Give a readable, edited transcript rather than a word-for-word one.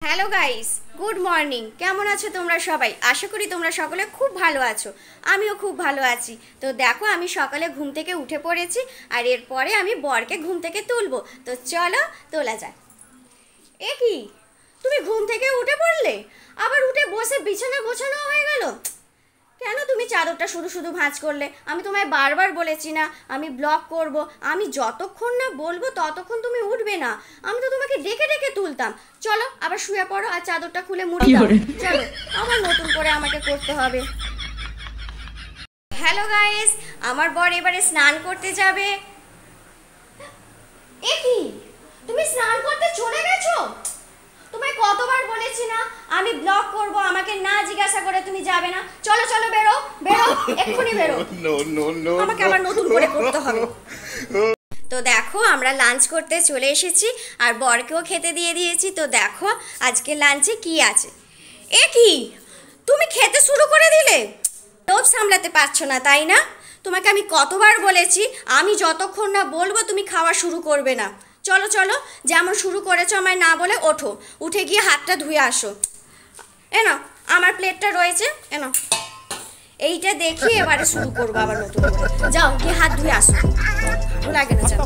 Hello guys, good morning. কেমন আছো তোমরা সবাই? আশা করি তোমরা সকলে খুব ভালো আছো। আমিও খুব ভালো আছি। তো দেখো, আমি সকালে ঘুম থেকে উঠে পড়েছি, আর এরপরে আমি বরকে ঘুম থেকে তুলবো। তো চলো তোলা যাক। এ কি, তুমি ঘুম থেকে উঠে পড়লে? আবার উঠে বসে বিছানা গোছানো হয়ে গেল? কেন তুমি চাদরটা শুধু শুধু ভাঁজ করলে? আমি তোমায় বারবার বলেছি না আমি ব্লগ করব, আমি যতক্ষণ না বলবো ততক্ষণ তুমি উঠবে না। আমি তো তোমাকে ডেকে ডেকে তুলতাম। চলো আবার শুয়ে পড়ো আর চাদরটা খুলে মুড়ি দাও। চলো, আবার নতুন করে আমাকে করতে হবে। হ্যালো গাইস, আমার বর এবারে স্নান করতে যাবে। এ কি, তুমি স্নান করতে চলে গেছো? তোমায় কতবার বলেছি না আমি ব্লগ করব, আমাকে না জিজ্ঞাসা করে তুমি যাবে না। চলো চলো, বেরো বেরো, এক্ষুনি বেরো। আমাকে আবার নতুন করে করতে হবে। তো দেখো, আমরা লাঞ্চ করতে চলে এসেছি আর বরকেও খেতে দিয়ে দিয়েছি। তো দেখো আজকে লাঞ্চে কি আছে। এ কি, তুমি খেতে শুরু করে দিলে? লোভ সামলাতে পারছো না তাই না? তোমাকে আমি কতবার বলেছি আমি যতক্ষণ না বলবো তুমি খাওয়া শুরু করবে না। চলো চলো, যেমন শুরু করেছো আমায় না বলে ওঠো, উঠে গিয়ে হাতটা ধুয়ে আসো। এনো, আমার প্লেটটা রয়েছে, এনো। এইটা দেখি এবারে শুরু করবো আবার নতুন করে। যাও গিয়ে হাত ধুয়ে আসো, ভালো লাগে না। চলো।